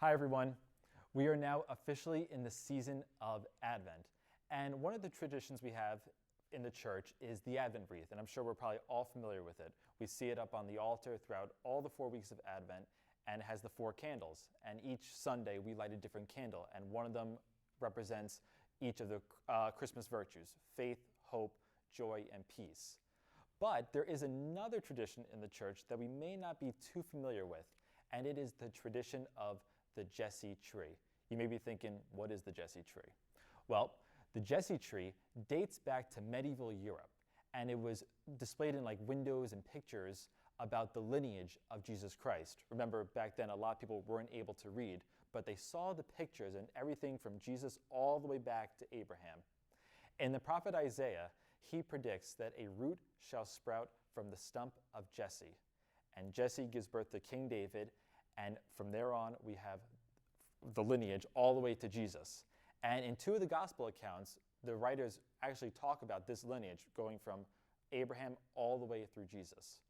Hi, everyone. We are now officially in the season of Advent. And one of the traditions we have in the church is the Advent wreath. And I'm sure we're probably all familiar with it. We see it up on the altar throughout all the 4 weeks of Advent, and it has the 4 candles. And each Sunday we light a different candle. And one of them represents each of the Christmas virtues: faith, hope, joy, and peace. But there is another tradition in the church that we may not be too familiar with, and it is the tradition of the Jesse tree. You may be thinking, what is the Jesse tree? Well, the Jesse tree dates back to medieval Europe, and it was displayed in like windows and pictures about the lineage of Jesus Christ. Remember, back then a lot of people weren't able to read, but they saw the pictures and everything from Jesus all the way back to Abraham. In the prophet Isaiah, he predicts that a root shall sprout from the stump of Jesse, and Jesse gives birth to King David, and from there on we have the lineage all the way to Jesus. And in 2 of the gospel accounts, the writers actually talk about this lineage going from Abraham all the way through Jesus.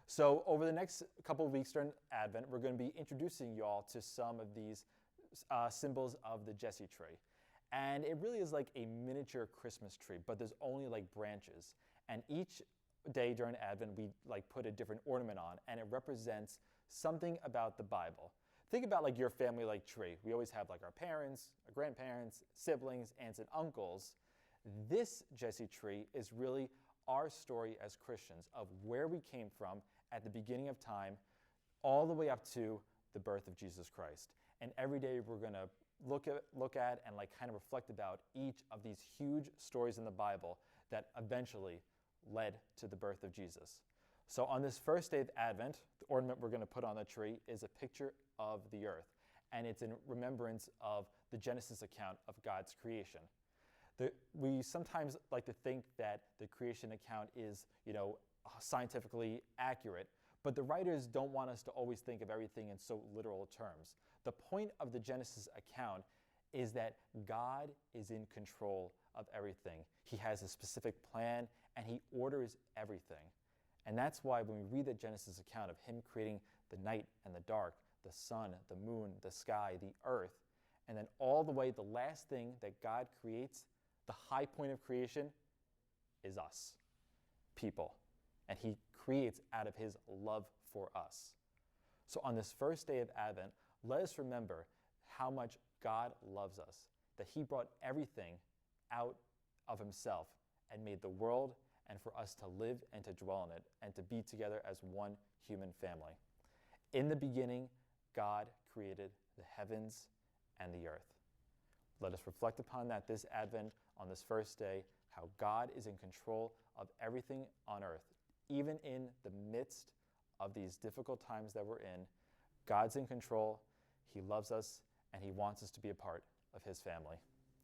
So over the next couple of weeks during Advent, we're going to be introducing you all to some of these symbols of the Jesse tree. And it really is like a miniature Christmas tree, but there's only like branches. And each day during Advent, we like put a different ornament on, and it represents something about the Bible. Think about like your family like tree. We always have like our parents, our grandparents, siblings, aunts, and uncles. This Jesse tree is really our story as Christians of where we came from at the beginning of time, all the way up to the birth of Jesus Christ. And every day we're going to look at and like kind of reflect about each of these huge stories in the Bible that eventually led to the birth of Jesus. So on this first day of Advent, the ornament we're going to put on the tree is a picture of the earth, and it's in remembrance of the Genesis account of God's creation. We sometimes like to think that the creation account is, scientifically accurate, but the writers don't want us to always think of everything in so literal terms. The point of the Genesis account is that God is in control of everything. He has a specific plan, and he orders everything. And that's why when we read the Genesis account of him creating the night and the dark, the sun, the moon, the sky, the earth, and then all the way, the last thing that God creates, the high point of creation, is us, people. And he creates out of his love for us. So on this first day of Advent, let us remember how much God loves us, that he brought everything out of himself and made the world, and for us to live and to dwell in it and to be together as one human family. In the beginning, God created the heavens and the earth. Let us reflect upon that this Advent, on this first day, how God is in control of everything on earth. Even in the midst of these difficult times that we're in, God's in control, he loves us, and he wants us to be a part of his family.